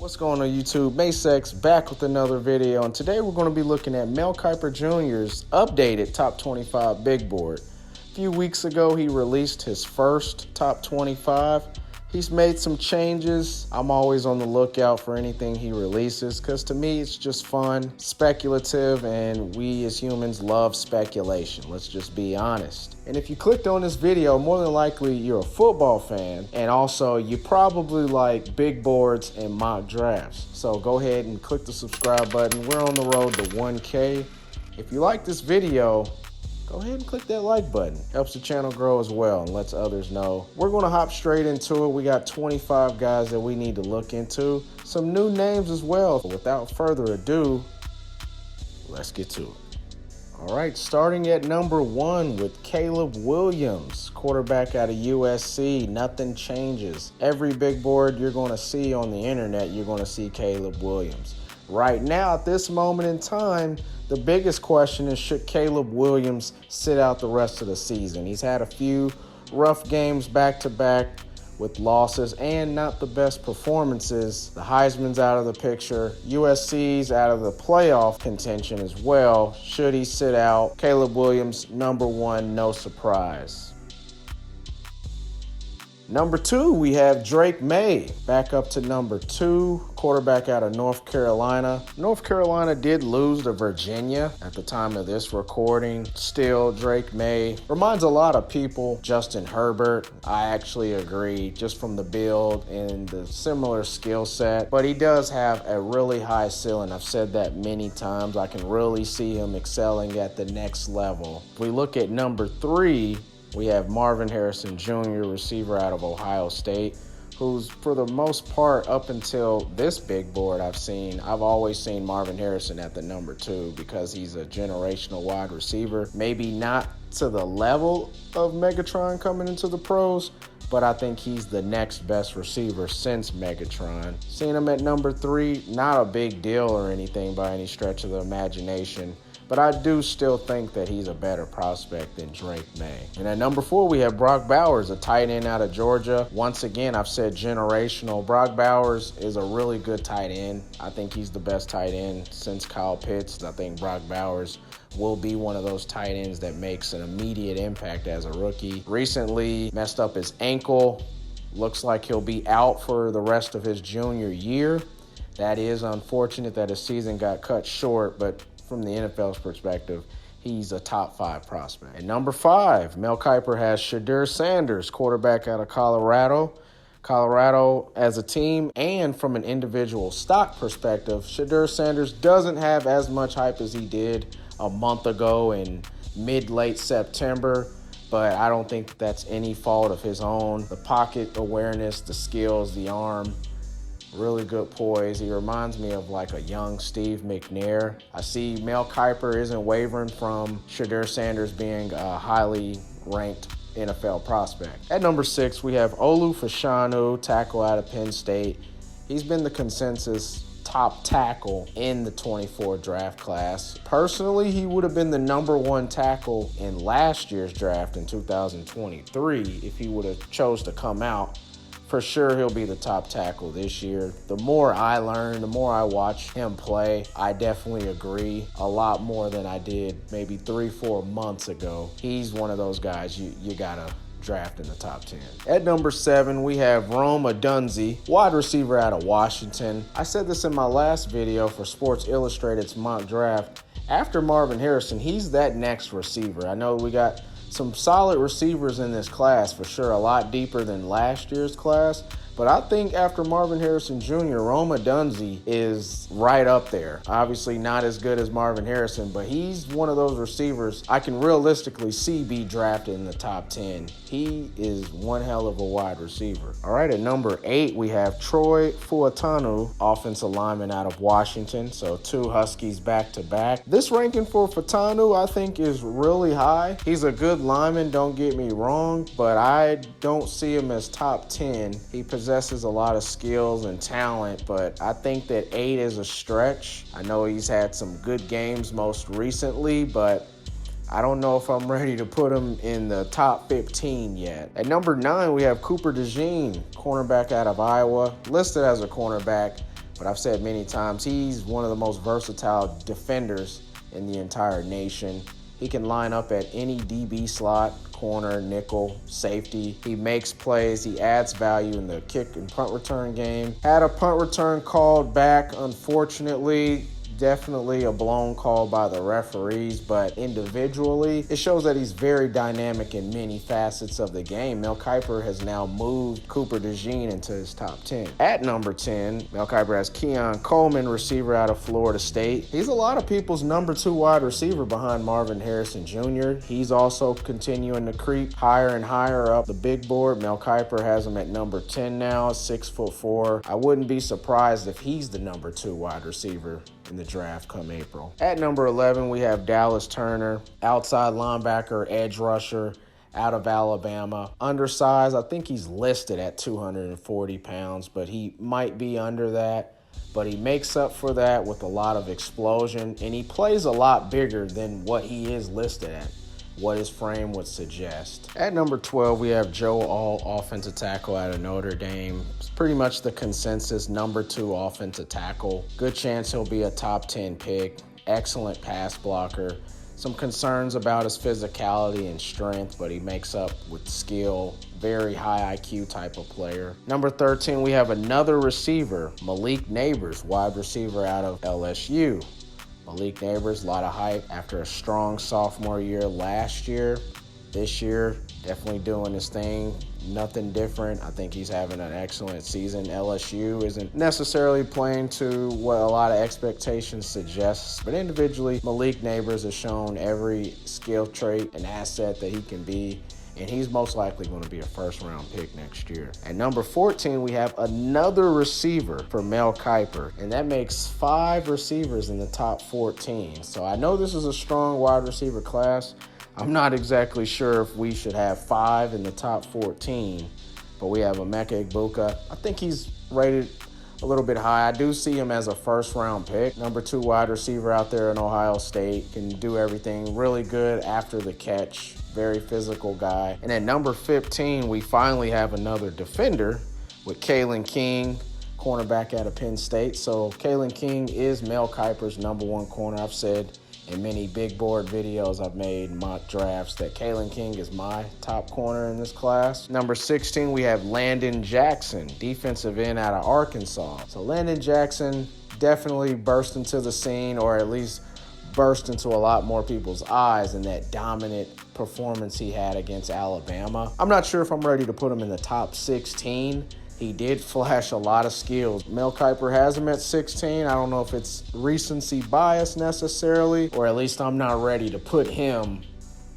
What's going on YouTube? Masex back with another video, and today we're going to be looking at Mel Kiper Jr.'s updated top 25 big board. A few weeks ago he released his first top 25. He's made some changes. I'm always on the lookout for anything he releases because to me it's just fun, speculative, and we as humans love speculation. Let's just be honest. And if you clicked on this video, more than likely you're a football fan, and also you probably like big boards and mock drafts. So go ahead and click the subscribe button. We're on the road to 1K. If you like this video, go ahead and click that like button. Helps the channel grow as well and lets others know. We're gonna hop straight into it. We got 25 guys that we need to look into. Some new names as well. Without further ado, let's get to it. All right, starting at number 1 with Caleb Williams, quarterback out of USC. Nothing changes. Every big board you're gonna see on the internet, you're gonna see Caleb Williams. Right now, at this moment in time, the biggest question is, should Caleb Williams sit out the rest of the season? He's had a few rough games back-to-back with losses and not the best performances. The Heisman's out of the picture. USC's out of the playoff contention as well. Should he sit out? Caleb Williams, number 1, no surprise. Number 2, we have Drake May, back up to number 2, quarterback out of North Carolina. North Carolina did lose to Virginia at the time of this recording. Still, Drake May reminds a lot of people Justin Herbert. I actually agree, just from the build and the similar skill set. But he does have a really high ceiling. I've said that many times. I can really see him excelling at the next level. If we look at number 3, we have Marvin Harrison Jr., receiver out of Ohio State, who's for the most part up until this big board I've always seen Marvin Harrison at the number 2 because he's a generational wide receiver. Maybe not to the level of Megatron coming into the pros, but I think he's the next best receiver since Megatron. Seeing him at number 3, not a big deal or anything by any stretch of the imagination, but I do still think that he's a better prospect than Drake May. And at number 4, we have Brock Bowers, a tight end out of Georgia. Once again, I've said generational. Brock Bowers is a really good tight end. I think he's the best tight end since Kyle Pitts. I think Brock Bowers will be one of those tight ends that makes an immediate impact as a rookie. Recently messed up his ankle. Looks like he'll be out for the rest of his junior year. That is unfortunate that his season got cut short, but from the NFL's perspective, he's a top 5 prospect. At number 5, Mel Kiper has Shadur Sanders, quarterback out of Colorado. Colorado as a team and from an individual stock perspective, Shadur Sanders doesn't have as much hype as he did a month ago in mid-late September, but I don't think that's any fault of his own. The pocket awareness, the skills, the arm, really good poise. He reminds me of like a young Steve McNair. I see Mel Kiper isn't wavering from Shadur Sanders being a highly ranked NFL prospect. At number 6, we have Olu Falshanu, tackle out of Penn State. He's been the consensus top tackle in the 24 draft class. Personally, he would have been the number 1 tackle in last year's draft in 2023 if he would have chose to come out. For sure, he'll be the top tackle this year. The more I learn, the more I watch him play, I definitely agree a lot more than I did maybe 3-4 months ago. He's one of those guys you gotta draft in the top 10. At number 7, we have Romaun Dickey, wide receiver out of Washington. I said this in my last video for Sports Illustrated's mock draft. After Marvin Harrison, he's that next receiver. I know we got some solid receivers in this class for sure, a lot deeper than last year's class. But I think after Marvin Harrison Jr., Romaun Dickey is right up there. Obviously not as good as Marvin Harrison, but he's one of those receivers I can realistically see be drafted in the top 10. He is one hell of a wide receiver. All right, at number 8, we have Troy Fautanu, offensive lineman out of Washington. So 2 Huskies back-to-back. This ranking for Fautanu, I think, is really high. He's a good lineman, don't get me wrong, but I don't see him as top 10. He possesses a lot of skills and talent, but I think that 8 is a stretch. I know he's had some good games most recently, but I don't know if I'm ready to put him in the top 15 yet. At number 9, we have Cooper DeJean, cornerback out of Iowa, listed as a cornerback. but I've said many times, he's one of the most versatile defenders in the entire nation. He can line up at any DB slot, corner, nickel, safety. He makes plays. He adds value in the kick and punt return game. Had a punt return called back, unfortunately. Definitely a blown call by the referees, but individually, it shows that he's very dynamic in many facets of the game. Mel Kiper has now moved Cooper DeJean into his top 10. At number 10, Mel Kiper has Keon Coleman, receiver out of Florida State. He's a lot of people's number 2 wide receiver behind Marvin Harrison Jr. He's also continuing to creep higher and higher up the big board. Mel Kiper has him at number 10 now, 6'4". I wouldn't be surprised if he's the number 2 wide receiver in the draft come April. At number 11, we have Dallas Turner, outside linebacker, edge rusher out of Alabama. Undersized, I think he's listed at 240 pounds, but he might be under that. But he makes up for that with a lot of explosion, and he plays a lot bigger than what he is listed at, what his frame would suggest. At number 12, we have Joe Alt, offensive tackle out of Notre Dame. It's pretty much the consensus number 2 offensive tackle. Good chance he'll be a top 10 pick. Excellent pass blocker. Some concerns about his physicality and strength, but he makes up with skill. Very high IQ type of player. Number 13, we have another receiver, Malik Neighbors, wide receiver out of LSU. Malik Neighbors, a lot of hype after a strong sophomore year last year. This year, definitely doing his thing. Nothing different. I think he's having an excellent season. LSU isn't necessarily playing to what a lot of expectations suggests, but individually, Malik Neighbors has shown every skill trait and asset that he can be, and he's most likely going to be a first-round pick next year. At number 14, we have another receiver for Mel Kiper, and that makes 5 receivers in the top 14. So I know this is a strong wide receiver class. I'm not exactly sure if we should have 5 in the top 14, but we have Emeka Egbuka. I think he's rated a little bit high. I do see him as a first-round pick. Number 2 wide receiver out there in Ohio State. Can do everything really good after the catch. Very physical guy. And at number 15, we finally have another defender with Kadin King, cornerback out of Penn State. So Kadin King is Mel Kiper's number 1 corner. I've said in many big board videos I've made, mock drafts, that Kadin King is my top corner in this class. Number 16, we have Landon Jackson, defensive end out of Arkansas. So Landon Jackson definitely burst into the scene, or at least burst into a lot more people's eyes in that dominant performance he had against Alabama. I'm not sure if I'm ready to put him in the top 16. He did flash a lot of skills. Mel Kiper has him at 16. I don't know if it's recency bias necessarily, or at least I'm not ready to put him,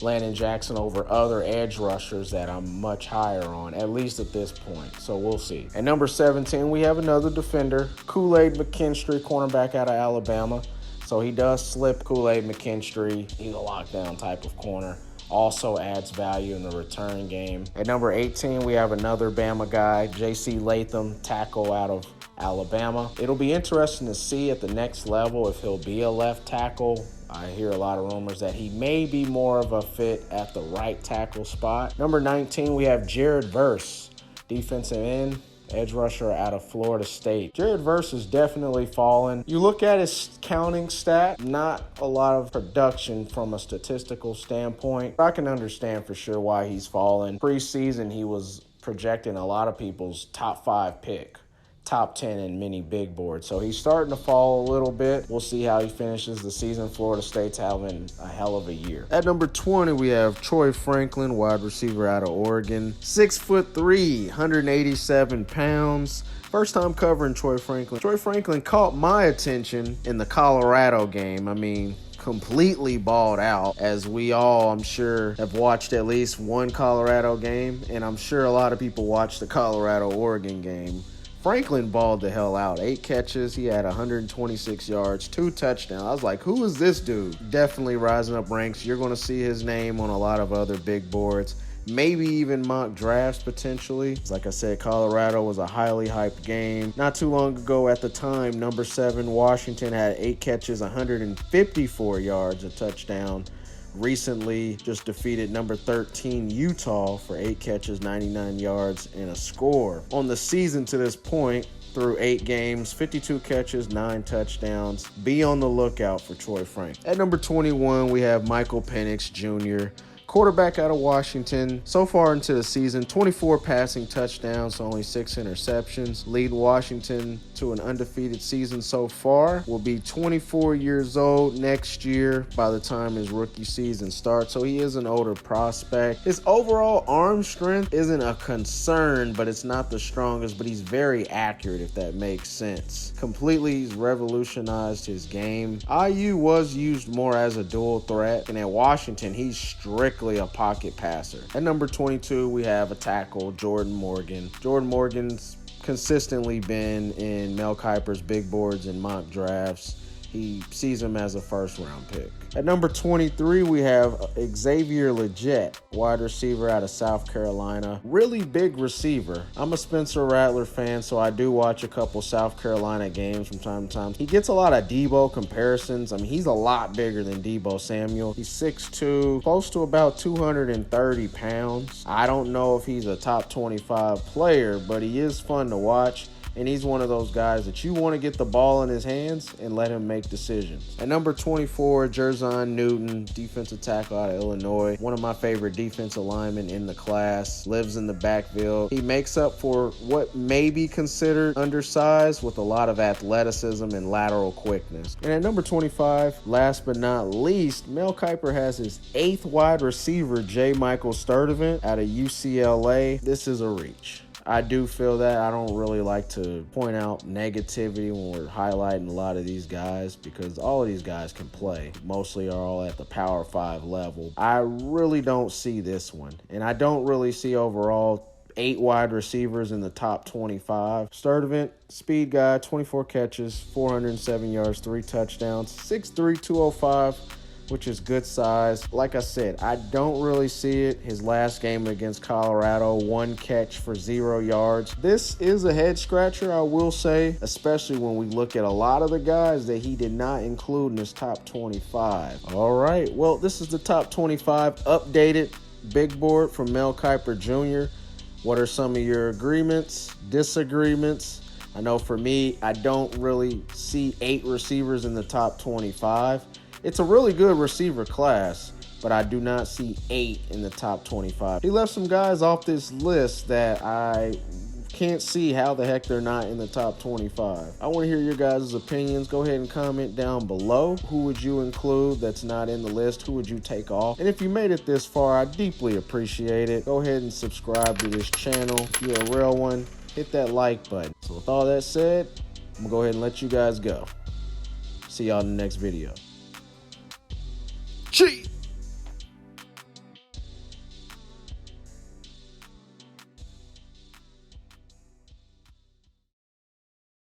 Landon Jackson, over other edge rushers that I'm much higher on, at least at this point. So we'll see. At number 17, we have another defender, KoolAid McKinstry, cornerback out of Alabama. So he does slip KoolAid McKinstry. He's a lockdown type of corner. Also adds value in the return game. At number 18, we have another Bama guy, J.C. Latham, tackle out of Alabama. It'll be interesting to see at the next level if he'll be a left tackle. I hear a lot of rumors that he may be more of a fit at the right tackle spot. Number 19, we have Jared Verse, defensive end, edge rusher out of Florida State. Jared Verse has definitely fallen. You look at his counting stat, not a lot of production from a statistical standpoint. I can understand for sure why he's fallen. Preseason, he was projecting a lot of people's top 5 pick, top 10 in many big boards. So he's starting to fall a little bit. We'll see how he finishes the season. Florida State's having a hell of a year. At number 20, we have Troy Franklin, wide receiver out of Oregon. 6'3", 187 pounds. First time covering Troy Franklin. Troy Franklin caught my attention in the Colorado game. I mean, completely balled out, as we all, I'm sure, have watched at least one Colorado game, and I'm sure a lot of people watched the Colorado-Oregon game. Franklin balled the hell out. 8 catches. He had 126 yards, 2 touchdowns. I was like, who is this dude? Definitely rising up ranks. You're going to see his name on a lot of other big boards, maybe even mock drafts potentially. Like I said, Colorado was a highly hyped game. Not too long ago at the time, number 7 Washington had 8 catches, 154 yards, a touchdown. Recently just defeated number 13 Utah for 8 catches, 99 yards, and a score. On the season to this point, through 8 games, 52 catches, 9 touchdowns. Be on the lookout for Troy Frank. At number 21, we have Michael Penix Jr., quarterback out of Washington. So far into the season, 24 passing touchdowns, only 6 interceptions. Lead Washington to an undefeated season so far. Will be 24 years old next year by the time his rookie season starts, so he is an older prospect. His overall arm strength isn't a concern, but it's not the strongest, but he's very accurate, if that makes sense. Completely revolutionized his game. IU was used more as a dual threat, and at Washington, he's strictly a pocket passer. At number 22, we have a tackle, Jordan Morgan. Jordan Morgan's consistently been in Mel Kiper's big boards and mock drafts. He sees him as a first-round pick. At number 23, we have Xavier Legette, wide receiver out of South Carolina. Really big receiver. I'm a Spencer Rattler fan, so I do watch a couple South Carolina games from time to time. He gets a lot of Debo comparisons. I mean, he's a lot bigger than Debo Samuel. He's 6'2", close to about 230 pounds. I don't know if he's a top 25 player, but he is fun to watch. And he's one of those guys that you want to get the ball in his hands and let him make decisions. At number 24, Jon Newton, defensive tackle out of Illinois. One of my favorite defensive linemen in the class. Lives in the backfield. He makes up for what may be considered undersized with a lot of athleticism and lateral quickness. And at number 25, last but not least, Mel Kiper has his 8th wide receiver, Michael Sturdivant out of UCLA. This is a reach. I do feel that. I don't really like to point out negativity when we're highlighting a lot of these guys because all of these guys can play. Mostly are all at the Power 5 level. I really don't see this one. And I don't really see overall 8 wide receivers in the top 25. Sturdivant, speed guy, 24 catches, 407 yards, 3 touchdowns, 6'3", 205. Which is good size. Like I said, I don't really see it. His last game against Colorado, 1 catch for 0 yards. This is a head scratcher, I will say, especially when we look at a lot of the guys that he did not include in his top 25. All right, well, this is the top 25 updated big board from Mel Kiper Jr. What are some of your agreements, disagreements? I know for me, I don't really see 8 receivers in the top 25. It's a really good receiver class, but I do not see 8 in the top 25. He left some guys off this list that I can't see how the heck they're not in the top 25. I want to hear your guys' opinions. Go ahead and comment down below. Who would you include that's not in the list? Who would you take off? And if you made it this far, I deeply appreciate it. Go ahead and subscribe to this channel. If you're a real one, hit that like button. So with all that said, I'm going to go ahead and let you guys go. See y'all in the next video. Cheat!